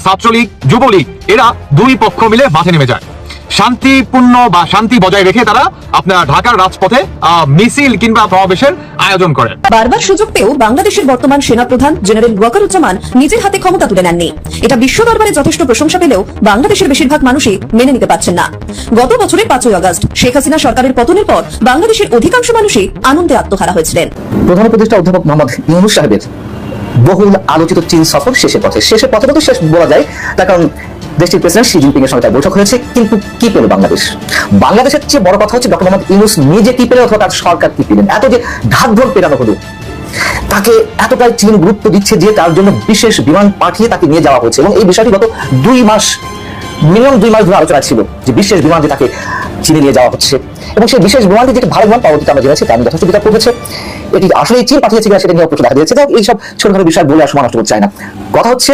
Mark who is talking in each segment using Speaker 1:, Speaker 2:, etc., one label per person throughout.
Speaker 1: ছাত্রলীগ, যুবলীগ এরা দুই পক্ষ মিলে মাঠে নেমে যায়। শান্তিপূর্ণ বা শান্তি বজায় রেখে তারা আপনার ঢাকার রাজপথে মিছিল কিংবা সমাবেশের আয়োজন করে।
Speaker 2: বারবার সুযোগ পেয়েও বাংলাদেশের বর্তমান সেনাপ্রধান জেনারেল ওয়াকারুজ্জামান নিজের হাতে ক্ষমতা তুলে নেননি। এটা বিশ্ব দরবারে যথেষ্ট প্রশংসা পেলেও বাংলাদেশের বেশিরভাগ মানুষই মেনে নিতে পারছেন না। গত বছরের 5ই আগস্ট শেখ হাসিনা সরকারের পতনের পর বাংলাদেশের অধিকাংশ মানুষই আনন্দে আত্মহারা হয়েছিলেন।
Speaker 3: প্রধান উপদেষ্টা অধ্যাপক মোহাম্মদ ইউনূস সাহেবের বহুল আলোচিত চীন সফর শেষের পথে তো শেষ বলা যায়, তার কারণ দেশটির প্রেসিডেন্ট শি জিনপিং এর সঙ্গে তার বৈঠক হয়েছে। কিন্তু কি পেল বাংলাদেশের চেয়ে বড় কথা হচ্ছে ডক্টর মোহাম্মদ ইউনূস নিজে কি পেলেন অথবা তার সরকার কি পেলেন। এত যে ঘাতঘোর পেরানো হলো, তাকে এতটাই চীন গুরুত্ব দিচ্ছে যে তার জন্য বিশেষ বিমান পাঠিয়ে তাকে নিয়ে যাওয়া হচ্ছে এবং এই বিষয়টি গত মিনিমাম 2 মাস ধরে আলোচনা ছিল যে বিশেষ বিমান দিয়ে তাকে চীনে নিয়ে যাওয়া হচ্ছে এবং সেই বিশেষ বিমানটি যেটা ভালো বিমান পরবর্তীতে আমরা জেনেছি তার যথেষ্ট বিতর্ক হয়েছে। এটি আসলে চীন পাঠিয়েছে কিনা সেটা নিয়ে প্রশ্ন দেখা দিয়েছে। এইসব ছোটখাটো বিষয় বলে আসলে নষ্ট করতে চায় না। কথা হচ্ছে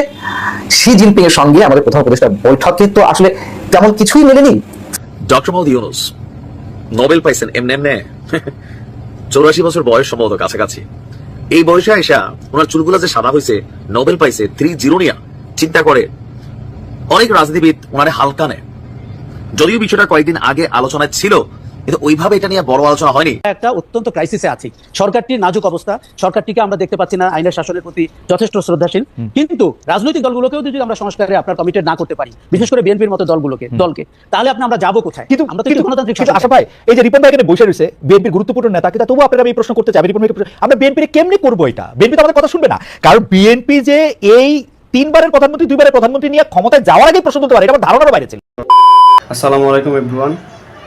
Speaker 3: শি জিনপিং এর সঙ্গে আমাদের প্রধান উপদেষ্টা বৈঠকে তো আসলে তেমন কিছুই মেলেনি।
Speaker 4: ডক্টর মোহাম্মদ ইউনূস নোবেল পাইছেন এমনি 84 বছর বয়স সম্ভবত কাছাকাছি। এই বয়সে আইসা ওনার চুলগুলা যে সাদা হয়েছে, নোবেল পাইছে 30 নিয়া চিন্তা করে অনেক রাজনীতিবিদ ওনারে হালকা নেয়। যদিও বিষয়টা কয়েকদিন আগে আলোচনায় ছিল, কিন্তু ওইভাবে এটা নিয়ে বড় আলোচনা হয়নি।
Speaker 5: একটা অত্যন্ত ক্রাইসিসে আছি, সরকারটির নাজুক অবস্থা, সরকারটিকে আমরা দেখতে পাচ্ছি না আইনের শাসনের প্রতি যথেষ্ট শ্রদ্ধাশীল। কিন্তু রাজনৈতিক দলগুলোকেও যদি আমরা সংস্কারে আপনার কমিটেড না করতে পারি, বিশেষ করে বিএনপির মতো দলকে, তাহলে আমরা যাবো কোথায়?
Speaker 6: কিন্তু
Speaker 5: আমরা তো একটু গণতান্ত্রিক
Speaker 6: আশা পাই এই যে রিপন ভাই এখানে বসে রয়েছে, বিএনপির গুরুত্বপূর্ণ নেতা, কিন্তু তবুও আপনারা এই প্রশ্ন করতে চাই রিপন ভাই, আমরা বিএনপি কেমনি করবো এটা? বিএনপি তো আমাদের কথা শুনবে না, কারণ বিএনপি যে এই 3 বারের প্রধানমন্ত্রী 2 বারের প্রধানমন্ত্রী নিয়ে ক্ষমতায় যাওয়ার আগে প্রশ্ন তুলতে পারে, এটা আমার ধারণার বাইরে ছিল।
Speaker 7: আসসালামু আলাইকুম এভরিওয়ান,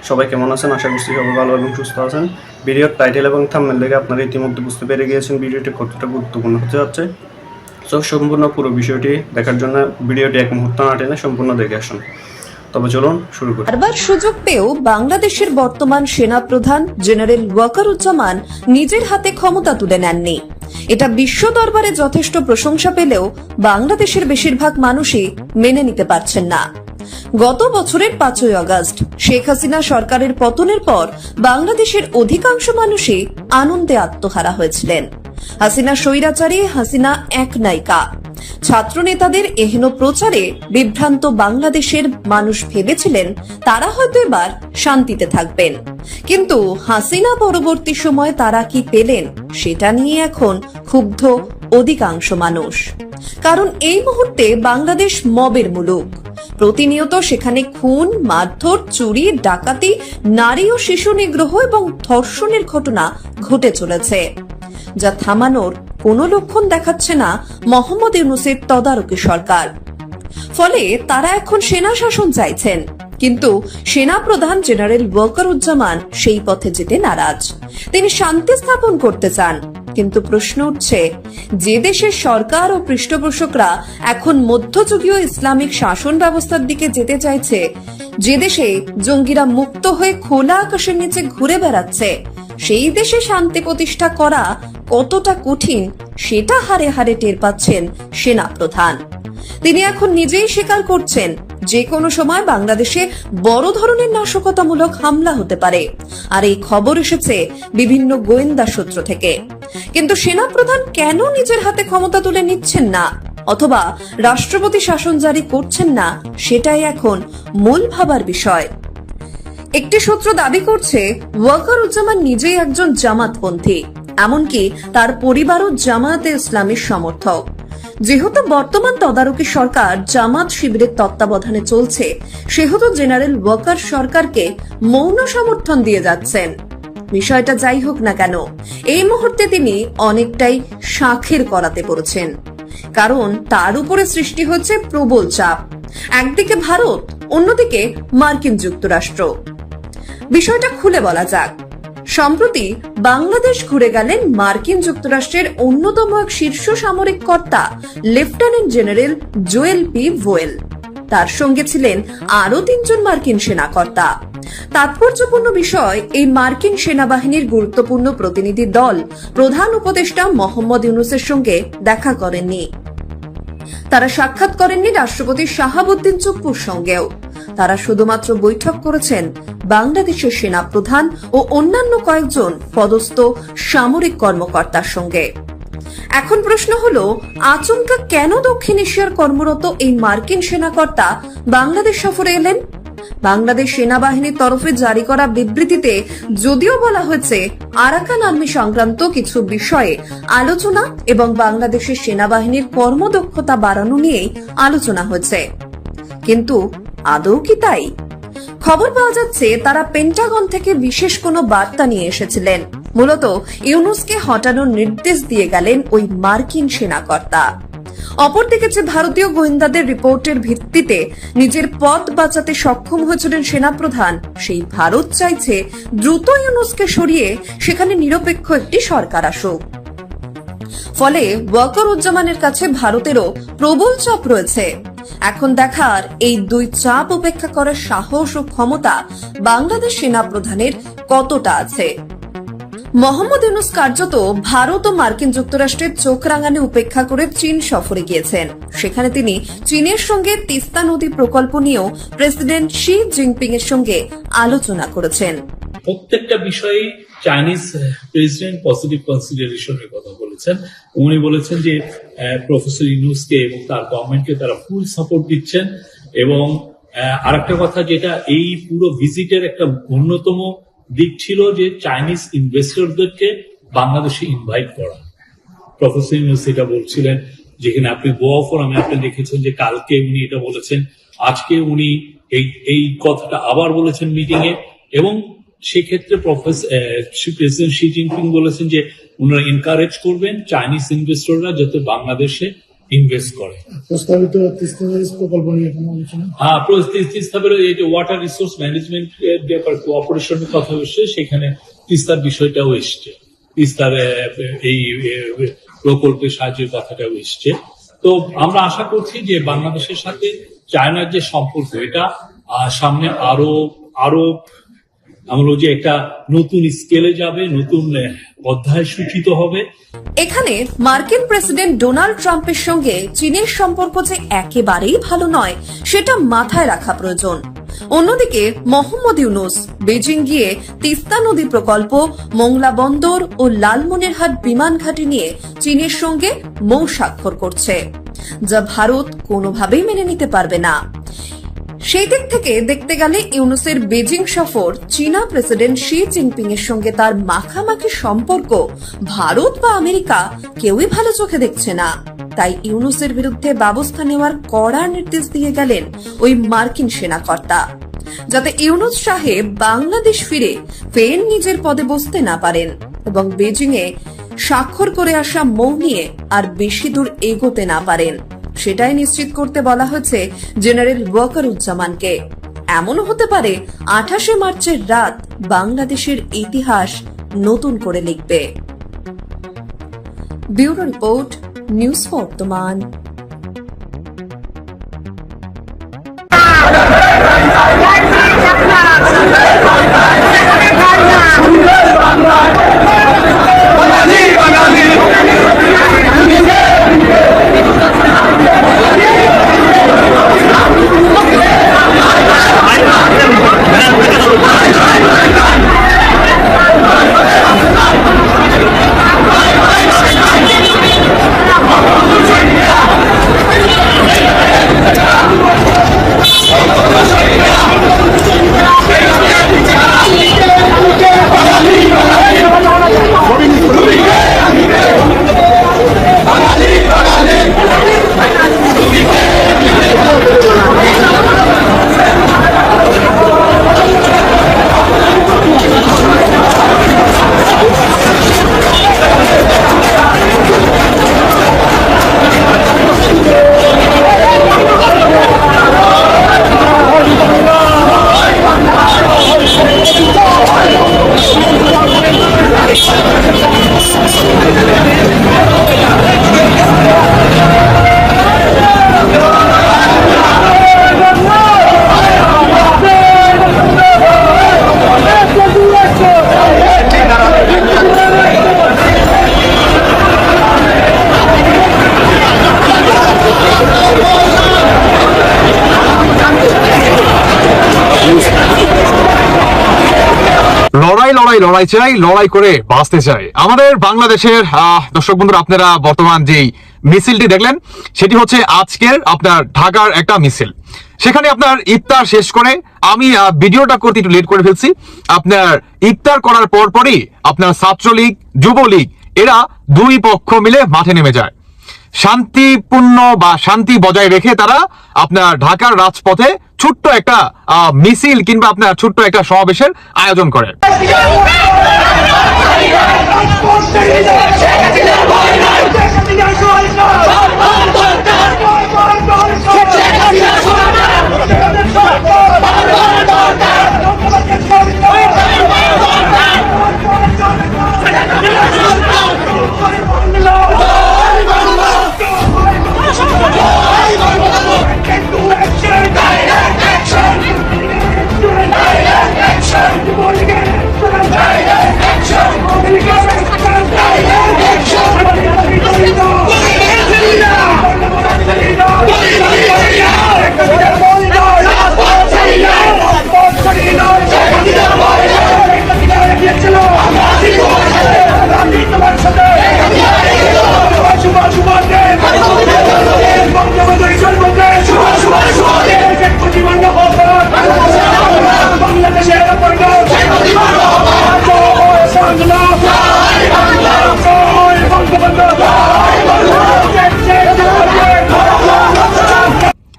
Speaker 7: সবাই কেমন আছেন? আশা করছি সবাই ভালো এবং সুস্থ আছেন। ভিডিওর টাইটেল এবং থাম্বনেল দেখে আপনারা ইতিমধ্যে বুঝতে পেরে গিয়েছেন ভিডিওটি কতটা গুরুত্বপূর্ণ হতে যাচ্ছে। সো সম্পূর্ণ পুরো বিষয়টি দেখার জন্য ভিডিওটি এক মুহূর্ত না টেনে সম্পূর্ণ দেখে আসুন। তবে চলুন শুরু করি।
Speaker 2: বারবার সুযোগ পেয়েও বাংলাদেশের বর্তমান সেনাপ্রধান জেনারেল ওয়াকারুজ্জামান নিজের হাতে ক্ষমতা তুলে নেননি। এটা বিশ্ব দরবারে যথেষ্ট প্রশংসা পেলেও বাংলাদেশের বেশিরভাগ মানুষই মেনে নিতে পারছেন না। গত বছরের 5ই আগস্ট শেখ হাসিনা সরকারের পতনের পর বাংলাদেশের অধিকাংশ মানুষই আনন্দে আত্মহারা হয়েছিলেন। হাসিনা স্বৈরাচারী, হাসিনা এক নায়িকা। ছাত্র নেতাদের এহেন প্রচারে বিভ্রান্ত বাংলাদেশের মানুষ ভেবেছিলেন তারা হয়তো এবার শান্তিতে থাকবেন, কিন্তু হাসিনা পরবর্তী সময় তারা কি পেলেন সেটা নিয়ে এখন ক্ষুব্ধ অধিকাংশ মানুষ। কারণ এই মুহূর্তে বাংলাদেশ মবের মুলুক। প্রতিনিয়ত সেখানে খুন, মারধর, চুরি, ডাকাতি, নারী ও শিশু নিগ্রহ এবং ধর্ষণের ঘটনা ঘটে চলেছে, যা থামানোর কোনো লক্ষণ দেখাচ্ছে না মোহাম্মদ ইউনূসের তদারকি সরকার। ফলে তারা এখন সেনা শাসন চাইছেন, কিন্তু সেনা প্রধান জেনারেল ওয়াকারুজ্জামান সেই পথে যেতে নারাজ। তিনি শান্তি স্থাপন করতে চান, কিন্তু প্রশ্ন উঠছে, যে দেশের সরকার ও পৃষ্ঠপোষকরা এখন মধ্যযুগীয় ইসলামিক শাসন ব্যবস্থার দিকে যেতে চাইছে, যে দেশে জঙ্গিরা মুক্ত হয়ে খোলা আকাশের নিচে ঘুরে বেড়াচ্ছে, সেই দেশে শান্তি প্রতিষ্ঠা করা কতটা কঠিন সেটা হারে হারে টের পাচ্ছেন সেনা প্রধান। তিনি এখন নিজেই স্বীকার করছেন যে কোনো সময় বাংলাদেশে বড় ধরনের নাশকতামূলক হামলা হতে পারে, আর এই খবর এসেছে বিভিন্ন গোয়েন্দা সূত্র থেকে। কিন্তু সেনা প্রধান কেন নিজের হাতে ক্ষমতা তুলে নিচ্ছেন না অথবা রাষ্ট্রপতি শাসন জারি করছেন না, সেটাই এখন মূল ভাবার বিষয়। একটি সূত্র দাবি করছে ওয়াকারুজ্জামান নিজেই একজন জামাতপন্থী, এমনকি তার পরিবারও জামায়াতে ইসলামীর সমর্থক। যেহেতু বর্তমান তদারকি সরকার জামাত শিবিরের তত্ত্বাবধানে চলছে, সেহেতু জেনারেল ওয়াকার সরকারকে মৌন সমর্থন দিয়ে যাচ্ছেন। বিষয়টা যাই হোক না কেন, এই মুহূর্তে তিনি অনেকটাই শাঁখের করাতে পড়েছেন, কারণ তার উপরে সৃষ্টি হচ্ছে প্রবল চাপ। একদিকে ভারত, অন্যদিকে মার্কিন যুক্তরাষ্ট্র। বিষয়টা খুলে বলা যাক। সম্প্রতি বাংলাদেশ ঘুরে গেলেন মার্কিন যুক্তরাষ্ট্রের অন্যতম এক শীর্ষ সামরিক কর্তা লেফটেন্যান্ট জেনারেল জোয়েল পি ভোয়েল। তার সঙ্গে ছিলেন আরো 3 জন মার্কিন সেনাকর্তা। তাৎপর্যপূর্ণ বিষয়, এই মার্কিন সেনাবাহিনীর গুরুত্বপূর্ণ প্রতিনিধি দল প্রধান উপদেষ্টা মোহাম্মদ ইউনূসের সঙ্গে দেখা করেননি। তারা সাক্ষাৎ করেননি রাষ্ট্রপতি শাহাবুদ্দিন চুপ্পুর সঙ্গেও। তারা শুধুমাত্র বৈঠক করেছেন বাংলাদেশের সেনা প্রধান ও অন্যান্য কয়েকজন পদস্থ সামরিক কর্মকর্তার সঙ্গে। এখন প্রশ্ন হলো, আচমকা কেন দক্ষিণ এশিয়ার কর্মরত এই মার্কিন সেনাকর্তা বাংলাদেশ সফরে এলেন? বাংলাদেশ সেনাবাহিনীর তরফে জারি করা বিবৃতিতে যদিও বলা হয়েছে আরাকান আর্মি সংক্রান্ত কিছু বিষয়ে আলোচনা এবং বাংলাদেশের সেনাবাহিনীর কর্মদক্ষতা বাড়ানো নিয়েই আলোচনা হয়েছে, কিন্তু আদৌ কি তাই? খবর পাওয়া যাচ্ছে তারা পেন্টাগন থেকে বিশেষ কোনো বার্তা নিয়ে এসেছিলেন। মূলত ইউনুসকে হটানোর নির্দেশ দিয়ে গেলেন ওই মার্কিন সেনাকর্তা। অপরদিকে যে ভারতীয় গোয়েন্দাদের রিপোর্টের ভিত্তিতে নিজের পদ বাঁচাতে সক্ষম হয়েছিলেন সেনাপ্রধান, সেই ভারত চাইছে দ্রুত ইউনুসকে সরিয়ে সেখানে নিরপেক্ষ একটি সরকার আসুক। ফলে ওয়াকারুজ্জামানের কাছে ভারতেরও প্রবল চাপ রয়েছে। এখন দেখার এই দুই চাপ উপেক্ষা করার সাহস ও ক্ষমতা বাংলাদেশ সেনাপ্রধানের কতটা আছে। মোহাম্মদ ইউনুস কার্যত ভারত ও মার্কিন যুক্তরাষ্ট্রের চোখ রাঙানি উপেক্ষা করে চীন সফরে গিয়েছেন। সেখানে তিনি চীনের সঙ্গে তিস্তা নদী প্রকল্প নিয়েও প্রেসিডেন্ট শি জিনপিং এর সঙ্গে আলোচনা করেছেন।
Speaker 8: প্রত্যেকটা বিষয়ে চাইনিজ প্রেসিডেন্ট পজিটিভ কনসিডারেশনের কথা বলেছেন। উনি বলেছেন যে প্রফেসর ইউনুসকে এবং তার গভর্নমেন্টকে তারা ফুল সাপোর্ট দিচ্ছেন। এবং আরেকটা কথা, যেটা এই পুরো ভিজিটের একটা অন্যতম দিক ছিল, যে চাইনিজ ইনভেস্টরদেরকে বাংলাদেশে ইনভাইট করা। প্রফেসর ইউনুস এটা বলছিলেন, যেখানে আপনি গোয়া ফোরামে আপনি দেখেছেন যে কালকে উনি এটা বলেছেন, আজকে উনি এই কথাটা আবার বলেছেন মিটিং এ। এবং সেক্ষেত্রে প্রেসিডেন্ট শি জিনপিং বলেছেন যে উনারা এনকারেজ করবেন চাইনিজ ইনভেস্টররা যাতে বাংলাদেশে ইনভেস্ট করে।
Speaker 9: প্রস্তাবিত তিস্তা প্রকল্প নিয়ে আলোচনা,
Speaker 8: তিস্তাবের এই যে ওয়াটার রিসোর্স ম্যানেজমেন্ট ব্যাপার কোঅপারেশনের কথা এসছে, সেখানে তিস্তার বিষয়টাও এসছে, তিস্তার এই প্রকল্পের সাহায্যের কথাটাও এসছে। তো আমরা আশা করছি যে বাংলাদেশের সাথে চায়নার যে সম্পর্ক, এটা সামনে আরো আমরা যে একটা নতুন স্কেলে যাবে, নতুন অধ্যায় সূচিত হবে।
Speaker 2: এখানে মার্কিন প্রেসিডেন্ট ডোনাল্ড ট্রাম্পের সঙ্গে চীনের সম্পর্ক যে একেবারেই ভালো নয়, সেটা মাথায় রাখা প্রয়োজন। অন্যদিকে মোহাম্মদ ইউনুস বেজিং গিয়ে তিস্তা নদী প্রকল্প, মোংলা বন্দর ও লালমনিরহাট বিমান ঘাঁটি নিয়ে চীনের সঙ্গে মৌ স্বাক্ষর করছে, যা ভারত কোনোভাবেই মেনে নিতে পারবে না। সেই দিক থেকে দেখতে গেলে ইউনুসের বেজিং সফর চীনা প্রেসিডেন্ট শি জিনপিং এর সঙ্গে তার মাখামাখি সম্পর্ক ভারত বা আমেরিকা কেউই ভালো চোখে দেখছে না। তাই ইউনুসের বিরুদ্ধে ব্যবস্থা নেওয়ার কড়া নির্দেশ দিয়ে গেলেন ওই মার্কিন সেনাকর্তা, যাতে ইউনুস সাহেব বাংলাদেশ ফিরে ফের নিজের পদে বসতে না পারেন এবং বেজিং এ স্বাক্ষর করে আসা মৌ নিয়ে আর বেশি দূর এগোতে না পারেন। সেটাই নিশ্চিত করতে বলা হয়েছে জেনারেল ওয়াকারুজ্জামানকে। এমনও হতে পারে 28 মার্চের রাত বাংলাদেশের ইতিহাস নতুন করে লিখবে। ব্যুরো রিপোর্ট, নিউজ বর্তমান।
Speaker 1: লড়াই লড়াই লড়াই চাই, লড়াই করে বাঁচতে চাই। আমাদের বাংলাদেশের দর্শক বন্ধুরা, আপনারা বর্তমান যেই মিছিলটি দেখলেন সেটি হচ্ছে আজকের আপনার ঢাকার একটা মিছিল। সেখানে আপনার ইফতার শেষ করে আমি ভিডিওটা করতে একটু লেট করে ফেলছি। আপনার ইফতার করার পরই আপনার ছাত্রলীগ, যুবলীগ এরা দুই পক্ষ মিলে মাঠে নেমে যায়। শান্তিপূর্ণ বা শান্তি বজায় রেখে তারা আপনার ঢাকার রাজপথে ছোট্ট একটা মিছিল কিংবা আপনার ছোট্ট একটা সমাবেশের আয়োজন করে।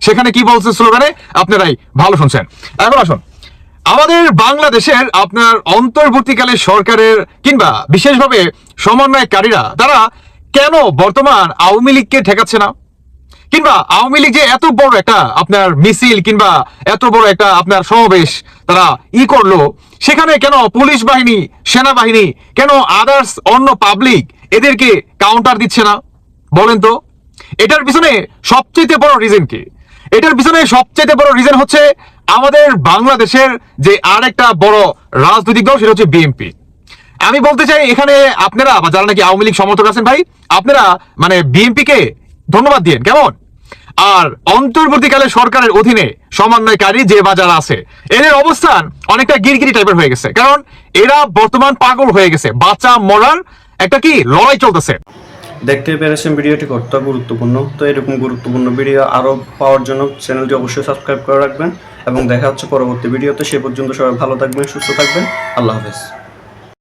Speaker 1: সেখানে কি বলছে স্লোগানে, আপনারাই ভালো শুনছেন। এখন আসুন, আমাদের বাংলাদেশের আপনার অন্তর্বর্তীকালে সরকারের কিংবা বিশেষভাবে সমন্বয়কারীরা তারা কেন বর্তমান আওয়ামী লীগকে ঠেকাচ্ছে না, কিংবা আওয়ামী লীগ যে এত বড় একটা আপনার মিছিল কিংবা এত বড় একটা আপনার সমাবেশ তারা করলো, সেখানে কেন পুলিশ বাহিনী, সেনাবাহিনী, কেন আদার্স অন্য পাবলিক এদেরকে কাউন্টার দিচ্ছে না বলেন তো? এটার পিছনে সবচেয়ে বড় রিজন কি? এটার পিছনে সবচেয়ে বড় রিজন হচ্ছে আমাদের বাংলাদেশের যে আরেকটা বড় রাজনৈতিক দল, সেটা হচ্ছে বিএনপি। আমি বলতে চাই এখানে আপনারা বা যারা নাকি আওয়ামী লীগ সমর্থক আছেন ভাই, আপনারা মানে বিএনপি কে ধন্যবাদ দিয়েন, কেমন? আর অন্তর্বর্তীকালে সরকারের অধীনে সমন্বয়কারী যে বাজার আছে এদের অবস্থান অনেকটা গিরগিরি টাইপের হয়ে গেছে, কারণ এরা বর্তমান পাগল হয়ে গেছে, বাঁচা মরার একটা কি লড়াই চলতেছে।
Speaker 7: দেখতে পেরেছেন ভিডিওটি কতটা গুরুত্বপূর্ণ। তো এরকম গুরুত্বপূর্ণ ভিডিও আরও পাওয়ার জন্য চ্যানেলটি অবশ্যই সাবস্ক্রাইব করে রাখবেন এবং দেখা হচ্ছে পরবর্তী ভিডিওতে। সে পর্যন্ত সবাই ভালো থাকবেন, সুস্থ থাকবেন। আল্লাহ হাফেজ।